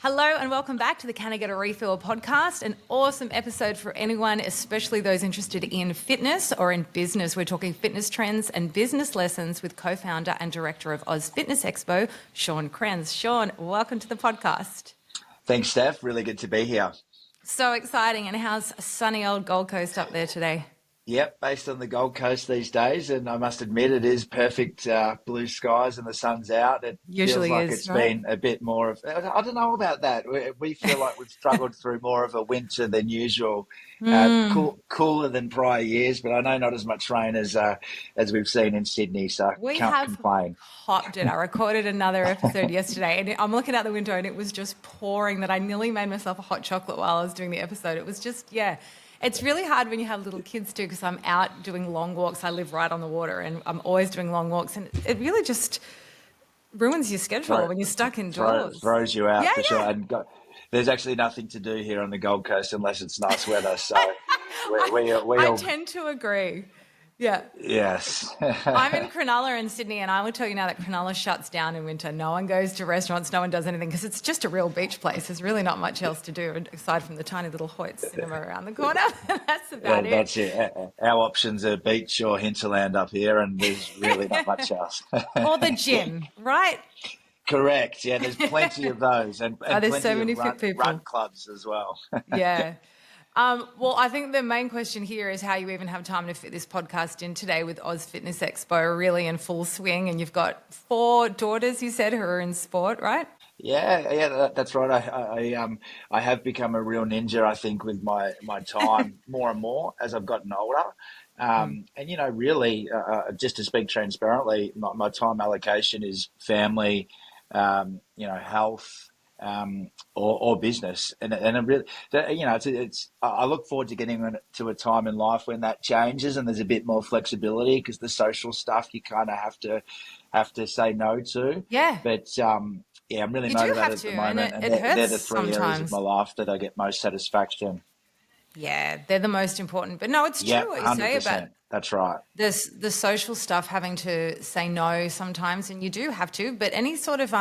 Hello and welcome back to the Can I Get a Refill podcast, an awesome episode for anyone, especially those interested in fitness or in business. We're talking fitness trends and business lessons with co-founder and director of AusFitness Expo, Shaun Krenz. Shaun, welcome to the podcast. Thanks, Steph. Really good to be here. So exciting. And how's sunny old Gold Coast up there today? Yep, based on the Gold Coast these days, and I must admit it is perfect blue skies and the sun's out. It Usually feels like is, it's right? been a bit more of, I don't know about that. We feel like we've struggled through more of a winter than usual, cooler than prior years, but I know not as much rain as we've seen in Sydney, so We can't have complain. hopped it. I recorded another episode yesterday and I'm looking out the window and it was just pouring that I nearly made myself a hot chocolate while I was doing the episode. It was just, It's really hard when you have little kids too, because I'm out doing long walks. I live right on the water and I'm always doing long walks, and it really just ruins your schedule when you're stuck indoors. Throws you out Yeah, for sure. yeah. And there's actually nothing to do here on the Gold Coast unless it's nice weather. So we I all, tend to agree. Yeah. yes. I'm in Cronulla in Sydney, and I will tell you now that Cronulla shuts down in winter. No one goes to restaurants, no one does anything, because it's just a real beach place. There's really not much else to do aside from the tiny little Hoyt cinema around the corner. That's about it. That's it. Our options are beach or hinterland up here, and there's really not much else. Or the gym, right? Correct. Yeah, there's plenty of those, and There's plenty so many of fit people. run clubs as well. Yeah. Well, I think the main question here is how you even have time to fit this podcast in today with AusFitness Expo really in full swing. And you've got 4 daughters, you said, who are in sport, right? Yeah, that's right. I have become a real ninja, I think, with my time more and more as I've gotten older. And, really, just to speak transparently, my time allocation is family, health, or business, and it really, I look forward to getting to a time in life when that changes and there's a bit more flexibility, because the social stuff you kind of have to say no to. Yeah. But I'm really You do motivated have at to, the moment, and and it they're hurts the 3 areas of sometimes. my life that I get most satisfaction. Yeah, they're the most important. But no, it's Yeah, true what you say about 100%. That's right. the social stuff, having to say no sometimes, and you do have to. But any sort of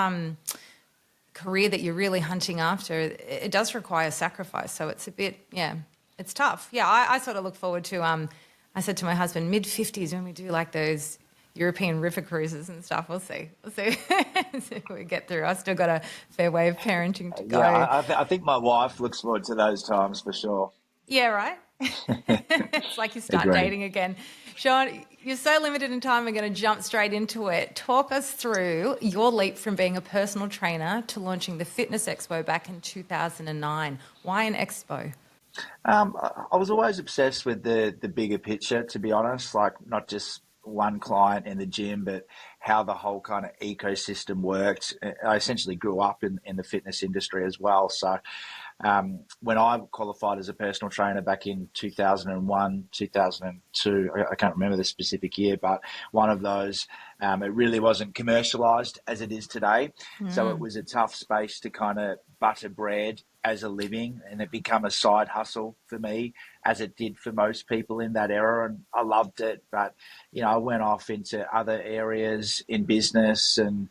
career that you're really hunting after, it does require sacrifice. So it's a bit, it's tough. Yeah, I sort of look forward to, I said to my husband, mid-50s when we do like those European river cruises and stuff. We'll see. See if we get through. I've still got a fair way of parenting to go. Yeah, I think my wife looks forward to those times for sure. Yeah, right? It's like you start Agreed. dating again. Shaun, you're so limited in time, we're going to jump straight into it. Talk us through your leap from being a personal trainer to launching the Fitness Expo back in 2009. Why an expo? I was always obsessed with the bigger picture, to be honest, like not just one client in the gym, but how the whole kind of ecosystem worked. I essentially grew up in the fitness industry as well. So when I qualified as a personal trainer back in 2001, 2002, I can't remember the specific year, but one of those, it really wasn't commercialized as it is today. So it was a tough space to kind of butter bread as a living, and it became a side hustle for me, as it did for most people in that era, and I loved it. But I went off into other areas in business and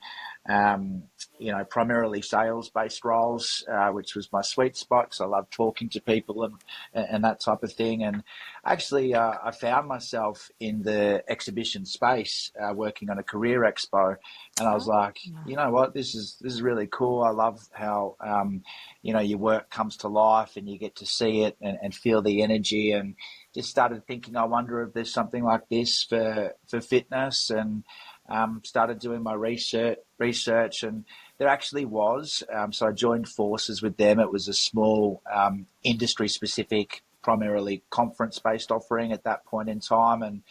primarily sales-based roles, which was my sweet spot. So I love talking to people and that type of thing. And actually, I found myself in the exhibition space, working on a career expo, and I was like, you know what, this is really cool. I love how your work comes to life and you get to see it and feel the energy, and just started thinking, I wonder if there's something like this for fitness, and started doing my research, and there actually was. So I joined forces with them. It was a small industry-specific, primarily conference-based offering at that point in time, and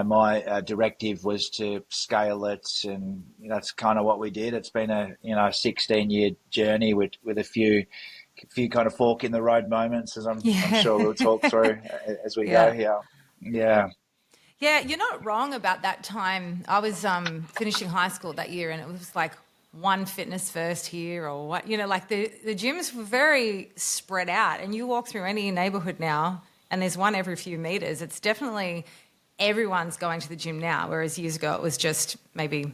my directive was to scale it, and that's kind of what we did. It's been a 16-year journey with a few kind of fork in the road moments, as I'm sure we'll talk through as we go here. Yeah. Yeah, you're not wrong about that time. I was finishing high school that year, and it was like one fitness first here, or what, like the gyms were very spread out, and you walk through any neighborhood now and there's one every few meters. It's definitely everyone's going to the gym now, whereas years ago it was just maybe,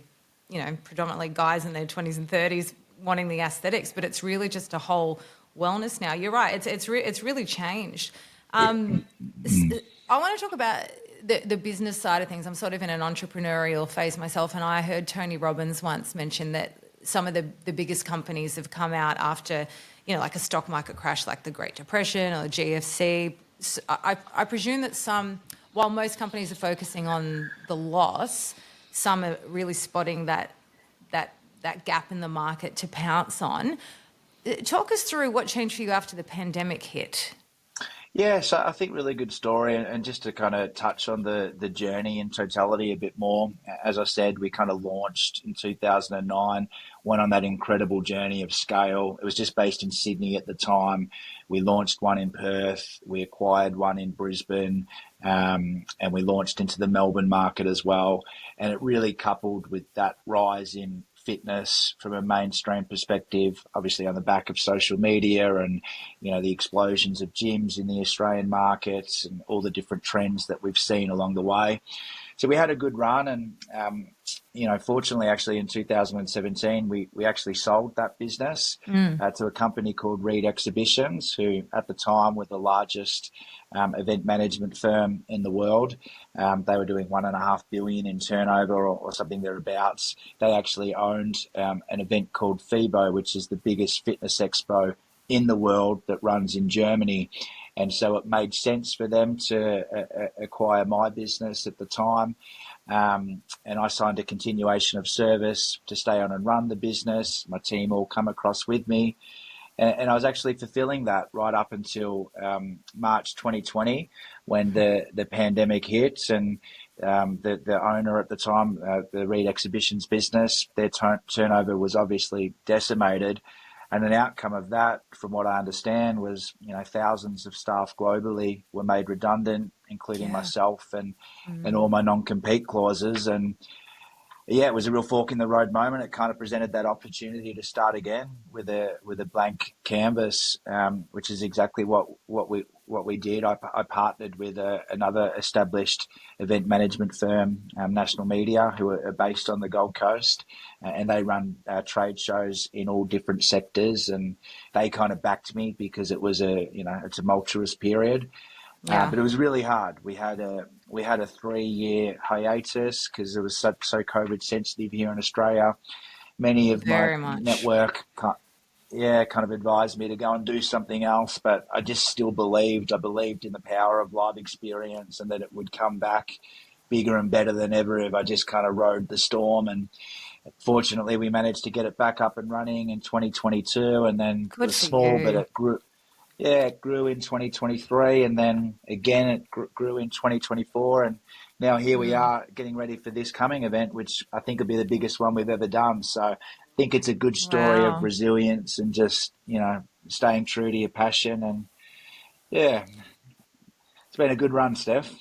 predominantly guys in their 20s and 30s wanting the aesthetics, but it's really just a whole wellness now. You're right. It's really changed. I want to talk about the business side of things. I'm sort of in an entrepreneurial phase myself, and I heard Tony Robbins once mention that some of the biggest companies have come out after, like a stock market crash like the Great Depression or the GFC. So I presume that while most companies are focusing on the loss, some are really spotting that gap in the market to pounce on. Talk us through what changed for you after the pandemic hit. Yeah, so I think really good story, and just to kind of touch on the journey in totality a bit more. As I said, we kind of launched in 2009, went on that incredible journey of scale. It was just based in Sydney at the time. We launched one in Perth, we acquired one in Brisbane, and we launched into the Melbourne market as well. And it really coupled with that rise in fitness from a mainstream perspective, obviously on the back of social media and, the explosions of gyms in the Australian markets and all the different trends that we've seen along the way. So we had a good run, and fortunately, actually in 2017, we actually sold that business to a company called Reed Exhibitions, who at the time were the largest event management firm in the world. They were doing 1.5 billion in turnover or something thereabouts. They actually owned an event called FIBO, which is the biggest fitness expo in the world that runs in Germany. And so it made sense for them to acquire my business at the time. And I signed a continuation of service to stay on and run the business. My team all come across with me. And I was actually fulfilling that right up until March 2020, when the pandemic hit, and the owner at the time, the Reed Exhibitions business, their turnover was obviously decimated. And an outcome of that, from what I understand, was thousands of staff globally were made redundant, including myself and all my non-compete clauses. And yeah, it was a real fork in the road moment. It kind of presented that opportunity to start again with a blank canvas, which is exactly what we did. I partnered with another established event management firm, National Media, who are based on the Gold Coast, and they run trade shows in all different sectors. And they kind of backed me because it was a tumultuous period. But it was really hard. We had a 3-year hiatus because it was so COVID sensitive here in Australia. Many of my network kind of advised me to go and do something else, but I just still believed. I believed in the power of live experience and that it would come back bigger and better than ever if I just kind of rode the storm. And fortunately, we managed to get it back up and running in 2022, and then it was small, but it grew. Yeah, it grew in 2023, and then again it grew in 2024, and now here we are getting ready for this coming event, which I think will be the biggest one we've ever done. So I think it's a good story of resilience and just, staying true to your passion. And yeah, it's been a good run, Steph.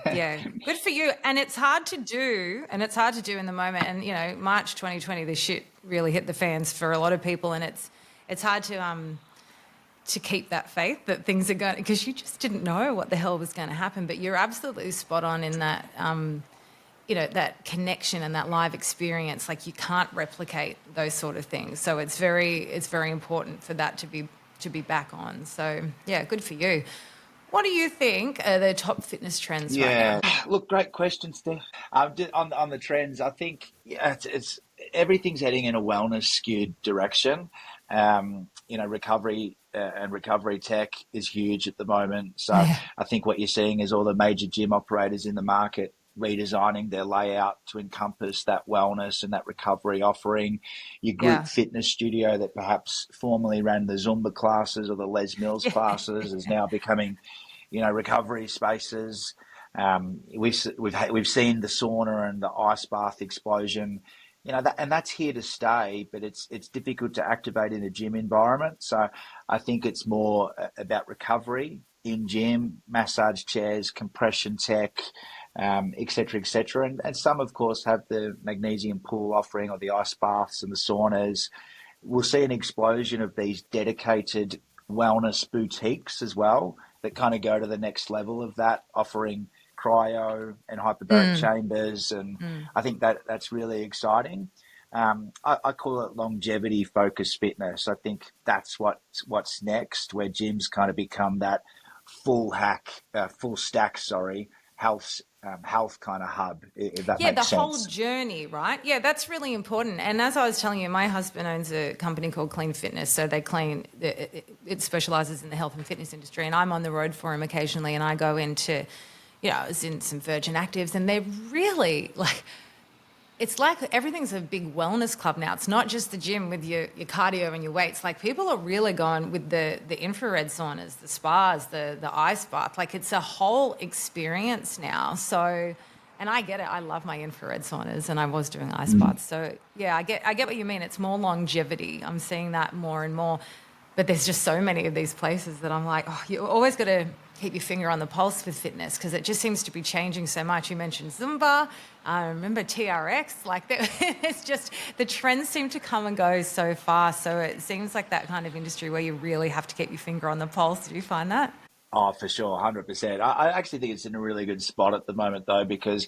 Yeah, good for you. And it's hard to do, in the moment. And, March 2020, the shit really hit the fans for a lot of people, and it's hard to keep that faith that things are going, because you just didn't know what the hell was going to happen. But you're absolutely spot on in that, that connection and that live experience. Like, you can't replicate those sort of things. So it's very important for that to be back on. So yeah, good for you. What do you think are the top fitness trends right now? Look, great question, Steph. On the trends, I think it's everything's heading in a wellness skewed direction. Recovery and recovery tech is huge at the moment. So I think what you're seeing is all the major gym operators in the market redesigning their layout to encompass that wellness and that recovery offering. Your group fitness studio that perhaps formerly ran the Zumba classes or the Les Mills classes is now becoming, recovery spaces. We've seen the sauna and the ice bath explosion. And that's here to stay, but it's difficult to activate in a gym environment. So I think it's more about recovery in gym, massage chairs, compression tech, et cetera, et cetera. And some, of course, have the magnesium pool offering or the ice baths and the saunas. We'll see an explosion of these dedicated wellness boutiques as well that kind of go to the next level of that, offering cryo and hyperbaric chambers. And I think that's really exciting. I call it longevity focused fitness. I think that's what's next, where gyms kind of become that full stack, sorry, health kind of hub, if that Yeah, the makes whole sense. journey, right? Yeah, that's really important. And as I was telling you, my husband owns a company called Clean Fitness. So they clean, it specializes in the health and fitness industry. And I'm on the road for him occasionally. And I go into, I was in some Virgin Actives and they're really like, it's like everything's a big wellness club now. It's not just the gym with your cardio and your weights. Like people are really going with the infrared saunas, the spas, the ice bath. Like it's a whole experience now. So, and I get it. I love my infrared saunas, and I was doing ice baths. So yeah, I get what you mean. It's more longevity. I'm seeing that more and more. But there's just so many of these places that I'm like, oh, you always got to keep your finger on the pulse with fitness because it just seems to be changing so much. You mentioned Zumba. I remember TRX. Like it's just the trends seem to come and go so fast. So it seems like that kind of industry where you really have to keep your finger on the pulse. Do you find that? Oh, for sure, 100%. I actually think it's in a really good spot at the moment, though, because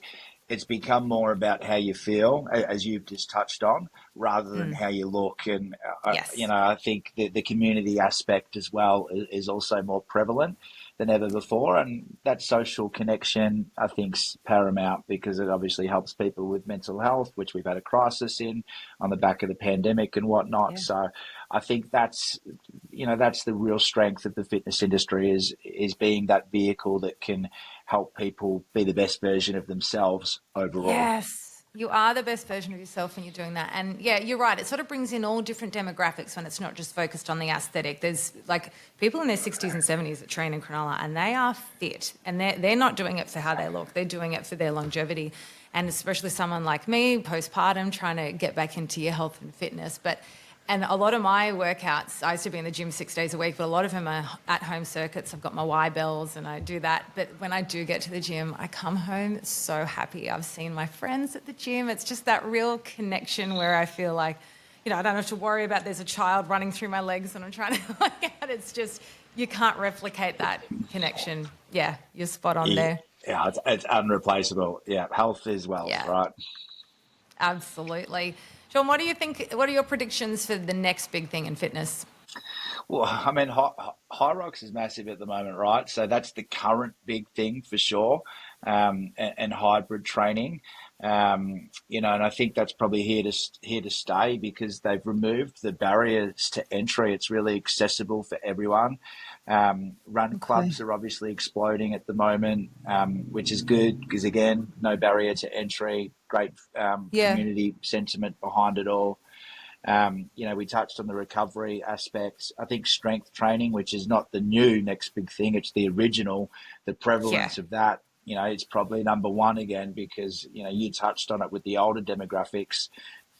it's become more about how you feel, as you've just touched on, rather than how you look. And, Yes. I think the community aspect as well is also more prevalent than ever before. And that social connection, I think, is paramount because it obviously helps people with mental health, which we've had a crisis in on the back of the pandemic and whatnot. Yeah. So I think that's the real strength of the fitness industry is being that vehicle that can help people be the best version of themselves overall. Yes. You are the best version of yourself when you're doing that. And yeah, you're right. It sort of brings in all different demographics when it's not just focused on the aesthetic. There's like people in their 60s and 70s that train in Cronulla and they are fit and they're not doing it for how they look. They're doing it for their longevity. And especially someone like me, postpartum, trying to get back into your health and fitness. And a lot of my workouts, I used to be in the gym 6 days a week, but a lot of them are at-home circuits. I've got my Y bells and I do that. But when I do get to the gym, I come home so happy. I've seen my friends at the gym. It's just that real connection where I feel like, I don't have to worry about there's a child running through my legs and I'm trying to work out. It's just, you can't replicate that connection. Yeah, you're spot on Yeah, there. yeah, it's unreplaceable. Yeah, health is wealth, Yeah. right? Absolutely. Sean, what do you think? What are your predictions for the next big thing in fitness? Well, I mean, high rocks is massive at the moment, right? So that's the current big thing for sure, and hybrid training, and I think that's probably here to stay because they've removed the barriers to entry. It's really accessible for everyone. Run Okay. clubs are obviously exploding at the moment, which is good because again, no barrier to entry, great Yeah. community sentiment behind it all. We touched on the recovery aspects. I think strength training, which is not the new next big thing, it's the original, the Yeah. prevalence of that, it's probably number one again because, you touched on it with the older demographics,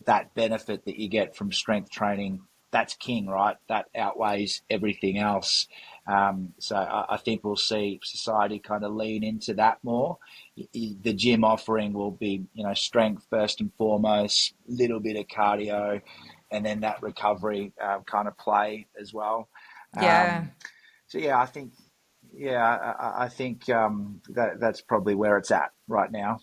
that benefit that you get from strength training, that's king, right? That outweighs everything else. So I think we'll see society kind of lean into that more. The gym offering will be, strength first and foremost, little bit of cardio, and then that recovery kind of play as well. Yeah. Um, so yeah, I think that's probably where it's at right now.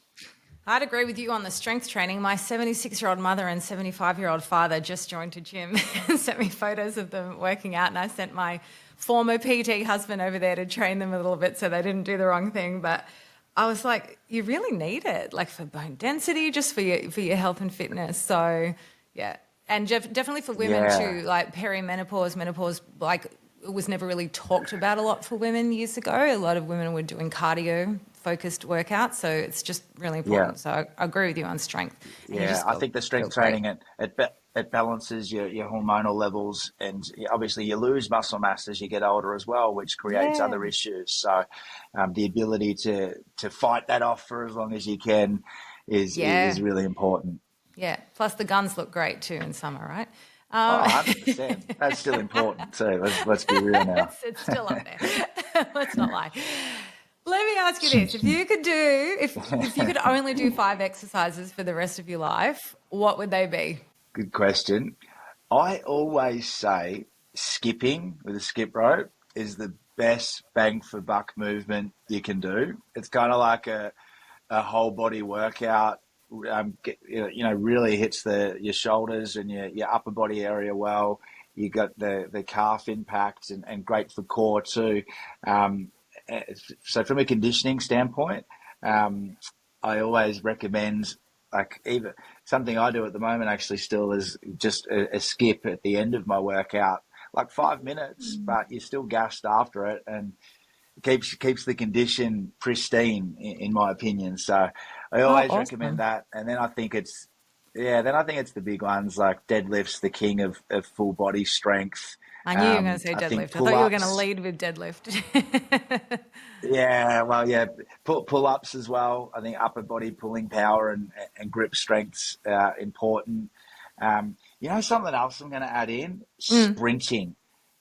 I'd agree with you on the strength training. My 76-year-old mother and 75-year-old father just joined a gym and sent me photos of them working out. And I sent my former PT husband over there to train them a little bit so they didn't do the wrong thing. But I was like, you really need it, like for bone density, just for your health and fitness. So, yeah. And definitely for women Yeah, too, like perimenopause, menopause, like it was never really talked about a lot for women years ago. A lot of women were doing cardio focused workouts. So it's just really yeah. important. So I agree with you on strength and you Yeah, just I feel, think the feel strength great. training it balances your hormonal levels, and obviously you lose muscle mass as you get older as well, which creates Yeah. other issues. So the ability to fight that off for as long as you can is Yeah. really important. Yeah. Plus the guns look great too in summer, right? Oh, Um, 100%. That's still important too. Let's be real now. it's still up there. Let's not lie. Let me ask you this. If you could only do 5 exercises for the rest of your life, what would they be? Good question. I always say skipping with a skip rope is the best bang for buck movement you can do. It's kind of like a whole body workout. really hits your shoulders and your upper body area well. You got the calf impact and great for core too. Um, so from a conditioning standpoint, I always recommend, like, even something I do at the moment actually still is just a skip at the end of my workout, like 5 minutes, but you're still gassed after it, and keeps the condition pristine in my opinion. So I Oh, always recommend awesome. that. And then I think it's the big ones, like deadlifts, the king of full body strength. I knew you were going to say I think deadlift. I thought you were going to pull-ups. lead with deadlift. Yeah, well, yeah, pull-ups as well. I think upper body pulling power and grip strength's important. Something else I'm going to add in: Mm. sprinting.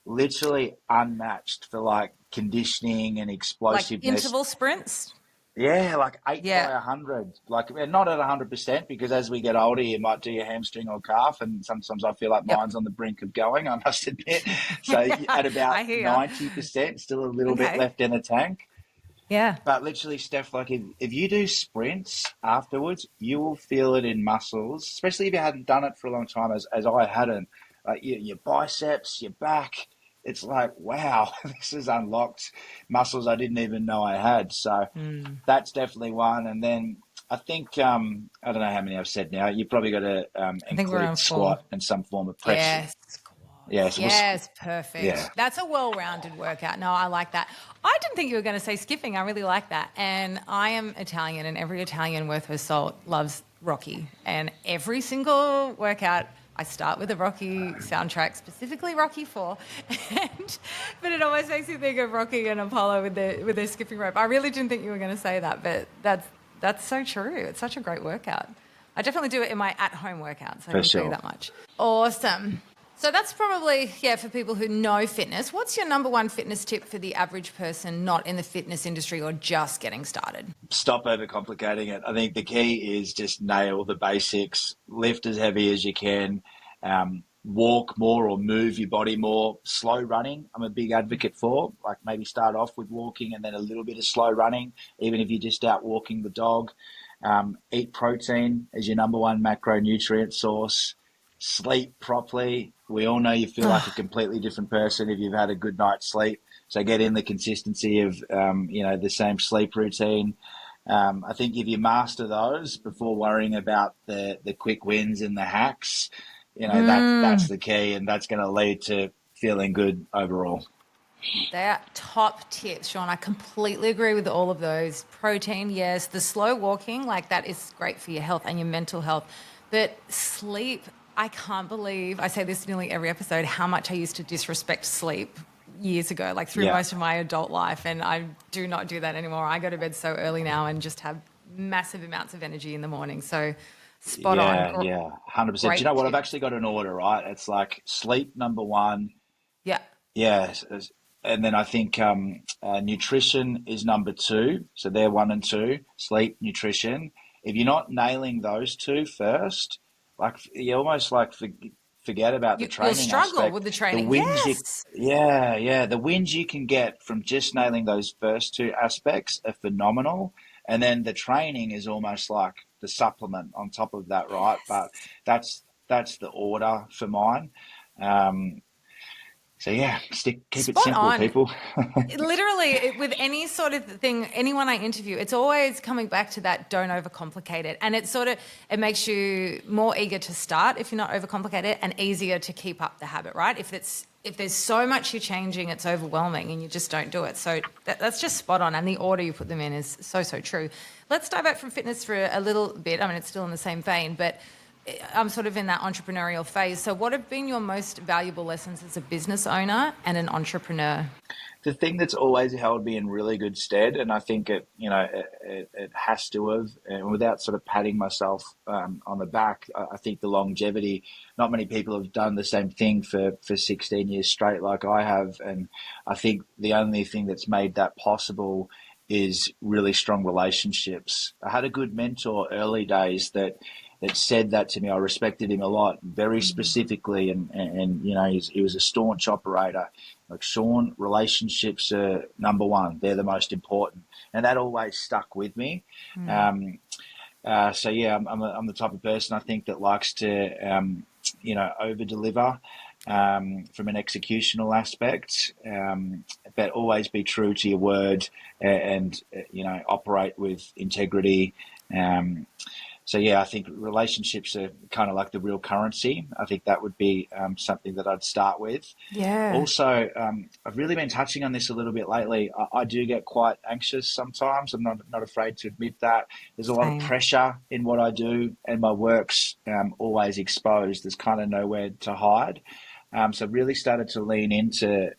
Literally unmatched for like conditioning and Like explosiveness. interval sprints. Yeah, like eight Yeah. by 100. Like, not at 100% because as we get older, you might do your hamstring or calf, and sometimes I feel like Yep. mine's on the brink of going, I must admit. So at about I hear 90%, still a you. little bit Okay. left in the tank. Yeah. But literally, Steph, like if you do sprints afterwards, you will feel it in muscles, especially if you hadn't done it for a long time, as I hadn't. Like your biceps, your back, it's like, wow, this has unlocked muscles I didn't even know I had. So Mm. that's definitely one. And then I think, I don't know how many I've said now. You probably got to I think we're include on 4. squat and some form of press. Yes, Yeah, squats. so Yes, perfect. yeah, That's a well-rounded workout. No, I like that. I didn't think you were going to say skipping. I really like that. And I am Italian, and every Italian worth her salt loves Rocky. And every single workout, I start with a Rocky soundtrack, specifically Rocky 4. But it always makes me think of Rocky and Apollo with their skipping rope. I really didn't think you were going to say that, but that's so true. It's such a great workout. I definitely do it in my at-home workouts. I for can tell you sure. that much. Awesome. So that's probably, yeah, for people who know fitness. What's your number one fitness tip for the average person not in the fitness industry or just getting started? Stop overcomplicating it. I think the key is just nail the basics, lift as heavy as you can, walk more or move your body more. Slow running, I'm a big advocate for. Like maybe start off with walking and then a little bit of slow running, even if you're just out walking the dog. Eat protein as your number one macronutrient source. Sleep properly. We all know you feel like a completely different person if you've had a good night's sleep. So get in the consistency of the same sleep routine. I think if you master those before worrying about the quick wins and the hacks, that's Mm, the key, and that's going to lead to feeling good overall. they're top tips, Sean. I completely agree with all of those. Protein, yes. The slow walking, like that is great for your health and your mental health. But sleep, I can't believe, I say this nearly every episode, how much I used to disrespect sleep years ago, like through Yeah, most of my adult life. And I do not do that anymore. I go to bed so early now and just have massive amounts of energy in the morning. So spot on. yeah, 100%. Do you Great know what? I've tip. actually got an order, right? It's like sleep number one. Yeah. Yeah, and then I think nutrition is number two. So they're one and two, sleep, nutrition. If you're not nailing those two first, like you almost like forget about the You'll training struggle aspect. with the The training. wins you, Yes. yeah, the wins you can get from just nailing those first two aspects are phenomenal. And then the training is almost like the supplement on top of that, right? But Yes. that's the order for mine. Um, so yeah, keep it Spot simple, on. people. Literally, with any sort of thing, anyone I interview, it's always coming back to that don't overcomplicate it. And it makes you more eager to start if you're not overcomplicated and easier to keep up the habit, right? If there's so much you're changing, it's overwhelming and you just don't do it. So that's just spot on. And the order you put them in is so, so true. Let's dive out from fitness for a little bit. I mean, it's still in the same vein, but I'm sort of in that entrepreneurial phase. So what have been your most valuable lessons as a business owner and an entrepreneur? The thing that's always held me in really good stead, and I think it has to have, and without sort of patting myself on the back, I think the longevity. Not many people have done the same thing for 16 years straight like I have, and I think the only thing that's made that possible is really strong relationships. I had a good mentor early days that said that to me. I respected him a lot, very specifically, and he was a staunch operator. Like, Shaun, relationships are number one. They're the most important, and that always stuck with me. Mm. Um, So yeah, I'm the type of person I think that likes to over deliver from an executional aspect, but always be true to your word and operate with integrity. Um, so yeah, I think relationships are kind of like the real currency. I think that would be something that I'd start with. Yeah. Also, I've really been touching on this a little bit lately. I do get quite anxious sometimes. I'm not afraid to admit that. There's a lot of Same. pressure in what I do, and my work's always exposed. There's kind of nowhere to hide. So I've really started to lean into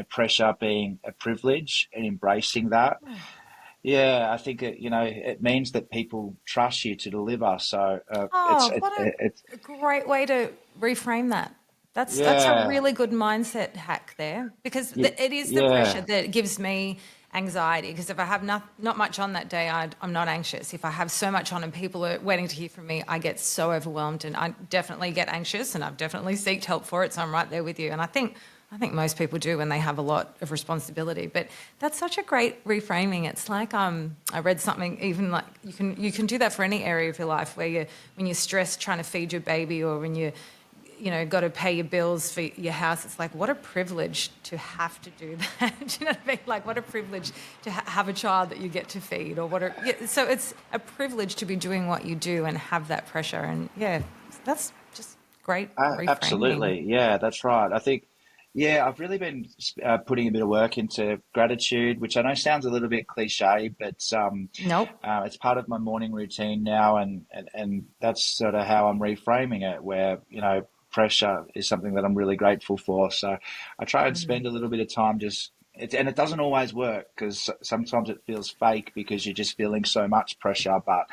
pressure being a privilege and embracing that. Yeah, I think it means that people trust you to deliver. So Oh, what a great way to reframe that. That's a yeah, really good mindset hack there, because it is the pressure yeah. that gives me anxiety. Because if I have not much on that day, I'm not anxious. If I have so much on and people are waiting to hear from me, I get so overwhelmed, and I definitely get anxious, and I've definitely sought help for it. So I'm right there with you. And I think most people do when they have a lot of responsibility. But that's such a great reframing. It's like I read something, even like you can do that for any area of your life, where when you're stressed trying to feed your baby, or when got to pay your bills for your house. It's like, what a privilege to have to do that. Do you know what I mean? Like, what a privilege to have a child that you get to feed, or so it's a privilege to be doing what you do and have that pressure. And yeah, that's just great reframing. Absolutely. Yeah, that's right. I think, yeah, I've really been putting a bit of work into gratitude, which I know sounds a little bit cliche, but Nope. it's part of my morning routine now, and that's sort of how I'm reframing it, where, pressure is something that I'm really grateful for. So I try and spend a little bit of time and it doesn't always work, because sometimes it feels fake because you're just feeling so much pressure, but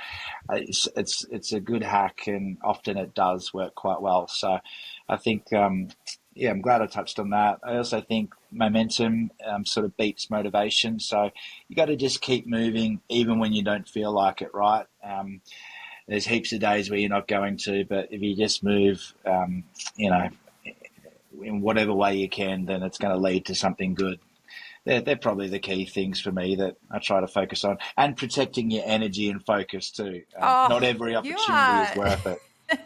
it's a good hack, and often it does work quite well. So I think yeah, I'm glad I touched on that. I also think momentum sort of beats motivation, so you got to just keep moving even when you don't feel like it, right? There's heaps of days where you're not going to, but if you just move, you know, in whatever way you can, then it's going to lead to something good. They're probably the key things for me that I try to focus on, and protecting your energy and focus too. Not Oh, every you opportunity is are worth it.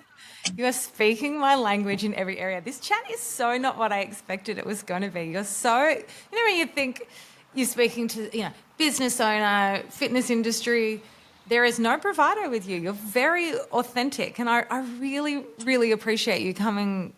you are speaking my language in every area. This chat is so not what I expected it was going to be. You're so, when you think you're speaking to, business owner, fitness industry, there is no bravado with you. You're very authentic. And I really, really appreciate you coming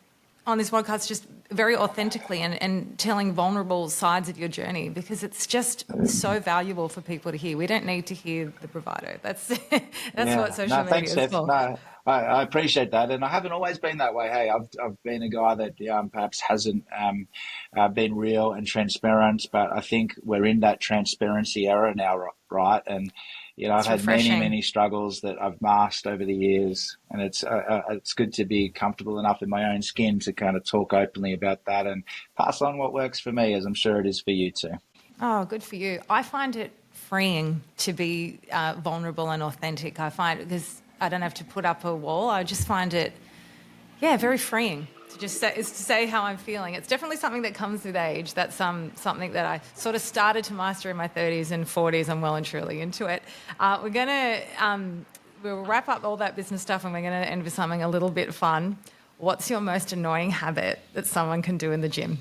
on this podcast just very authentically and telling vulnerable sides of your journey, because it's just so valuable for people to hear. We don't need to hear the bravado. That's that's what Yeah, social no, media thanks, is Steph. for. No, I appreciate that, and I haven't always been that way. Hey, I've been a guy that perhaps hasn't been real and transparent, but I think we're in that transparency era now, right? And I've It's had many, refreshing. many struggles that I've masked over the years, and it's good to be comfortable enough in my own skin to kind of talk openly about that and pass on what works for me, as I'm sure it is for you too. Oh, good for you. I find it freeing to be vulnerable and authentic. I find, because I don't have to put up a wall. I just find it, yeah, very freeing to just say how I'm feeling. It's definitely something that comes with age. That's something that I sort of started to master in my 30s and 40s. I'm well and truly into it. We're going to we'll wrap up all that business stuff, and we're going to end with something a little bit fun. What's your most annoying habit that someone can do in the gym?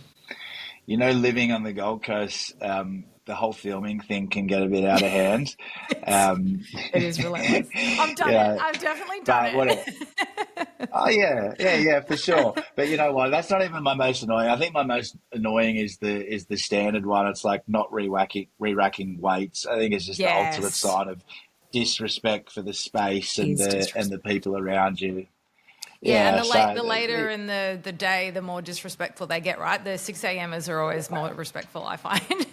Living on the Gold Coast, the whole filming thing can get a bit out of hand. It's, Um, it is relentless. I've done it. yeah, I've definitely done but what? it. Oh yeah, yeah, yeah, for sure. But you know what? That's not even my most annoying. I think my most annoying is the standard one. It's like not re-racking weights. I think it's just the ultimate Yes. sign of disrespect for the space and Is the disrespectful. people around you. Yeah, and Yeah, the later in the day, the more disrespectful they get, right? The 6 a.m.ers are always more respectful, I find.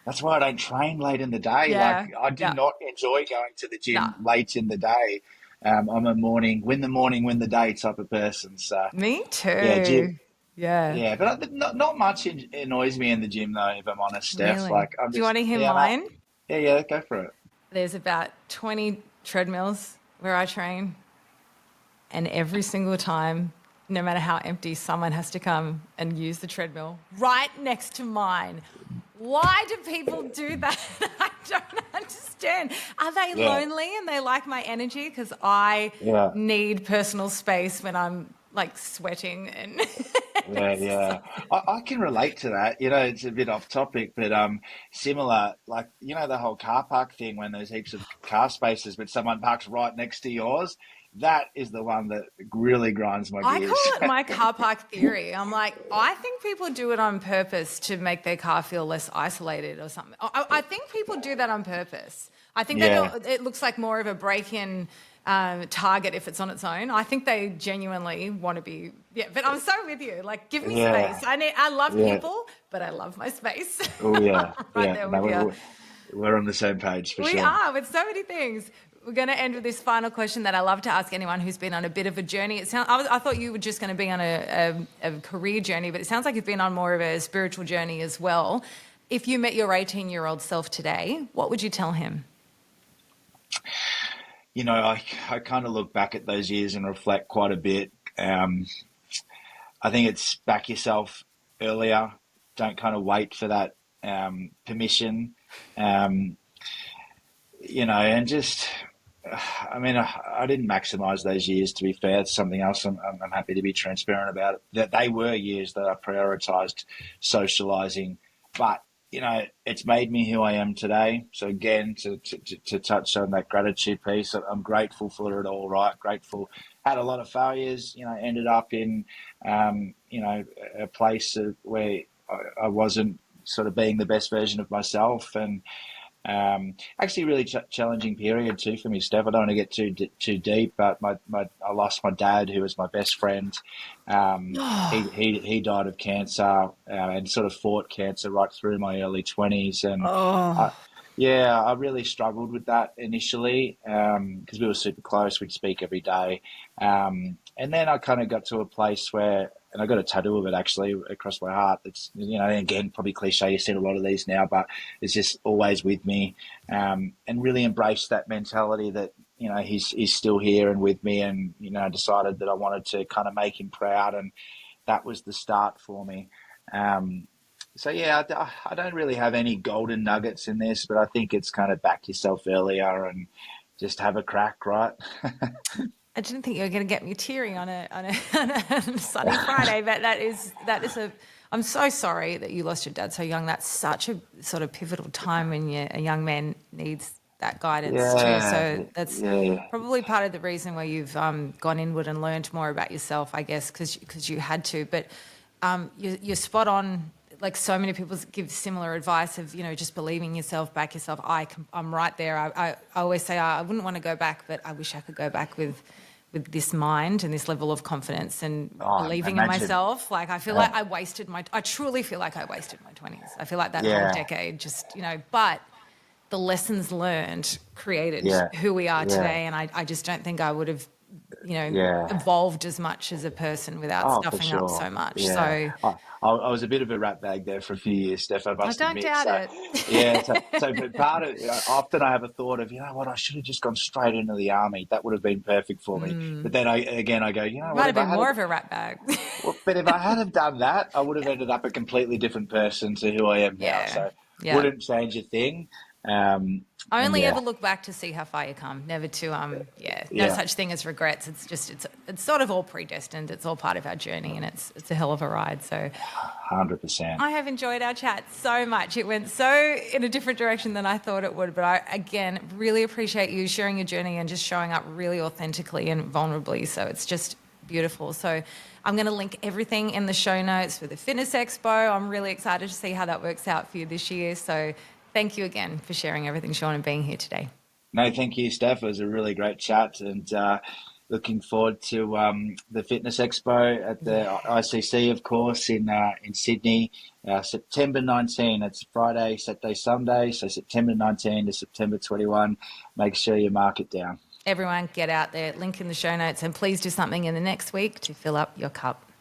that's why I don't train late in the day. Like Yeah. I do Yeah. not enjoy going to the No. gym late in the day. I'm a morning, win the day type of person. So Me yeah, too. gym. Yeah. Yeah, but not much annoys me in the gym though. If I'm honest, Steph. Really. Like I'm Do you just want to hear yeah, no, mine? yeah, go for it. There's about 20 treadmills where I train, and every single time, no matter how empty, someone has to come and use the treadmill right next to mine. Why do people do that? I don't understand. Are they lonely and they like my energy? Because I need personal space when I'm like sweating and Yeah. I can relate to that. It's a bit off topic, but similar, like, the whole car park thing when there's heaps of car spaces, but someone parks right next to yours. That is the one that really grinds my I gears. call it my car park theory. I'm like, I think people do it on purpose to make their car feel less isolated or something. I think people do that on purpose. I think it looks like more of a break-in target if it's on its own. I think they genuinely want to be, but I'm so with you. Like, give me space. I love people, but I love my space. Oh, yeah. Right there No, with you. we're on the same page for We sure. are with so many things. We're going to end with this final question that I love to ask anyone who's been on a bit of a journey. I thought you were just going to be on a career journey, but it sounds like you've been on more of a spiritual journey as well. If you met your 18-year-old self today, what would you tell him? I kind of look back at those years and reflect quite a bit. I think it's back yourself earlier. Don't kind of wait for that permission. And just, I didn't maximize those years, to be fair. It's something else I'm happy to be transparent about. That they were years that I prioritized socializing, but it's made me who I am today. So again, to touch on that gratitude piece, I'm grateful for it all, right? Grateful. Had a lot of failures, ended up in, a place where I wasn't sort of being the best version of myself. And actually really challenging period too for me, Steph. I don't want to get too deep, but I lost my dad, who was my best friend. He died of cancer and sort of fought cancer right through my early 20s. And I really struggled with that initially because we were super close. We'd speak every day. And then I kind of got to a place where, and I got a tattoo of it actually across my heart. It's, again, probably cliche. You see a lot of these now, but it's just always with me. And really embraced that mentality that, he's still here and with me, and, decided that I wanted to kind of make him proud. And that was the start for me. I don't really have any golden nuggets in this, but I think it's kind of back yourself earlier and just have a crack, right? I didn't think you were going to get me teary on a sunny Friday, but that is I'm so sorry that you lost your dad so young. That's such a sort of pivotal time when a young man needs that guidance too. So that's probably part of the reason why you've gone inward and learned more about yourself, I guess, because you had to. But you're spot on. Like so many people give similar advice of, just believing yourself, back yourself. I'm right there. I always say I wouldn't want to go back, but I wish I could go back with this mind and this level of confidence and believing in myself. Like I feel like I truly feel like I wasted my 20s. I feel like that whole decade just, but the lessons learned created who we are today. And I just don't think I would have, evolved as much as a person without stuffing up so much. Yeah. So I was a bit of a rat bag there for a few years, Steph, I must admit. I don't doubt it. But part of often I have a thought of, I should have just gone straight into the army. That would have been perfect for me. But then I go, might have been more of a rat bag. But if I had have done that, I would have ended up a completely different person to who I am now. So wouldn't change a thing. Only ever look back to see how far you come. Never to no such thing as regrets. It's just it's sort of all predestined. It's all part of our journey, and it's a hell of a ride. So 100%. I have enjoyed our chat so much. It went so in a different direction than I thought it would, but I again really appreciate you sharing your journey and just showing up really authentically and vulnerably. So it's just beautiful. So I'm going to link everything in the show notes for the Fitness Expo. I'm really excited to see how that works out for you this year. So thank you again for sharing everything, Shaun, and being here today. No, thank you, Steph. It was a really great chat, and looking forward to the Fitness Expo at the ICC, of course, in Sydney, September 19. It's Friday, Saturday, Sunday, so September 19 to September 21. Make sure you mark it down. Everyone get out there, link in the show notes, and please do something in the next week to fill up your cup.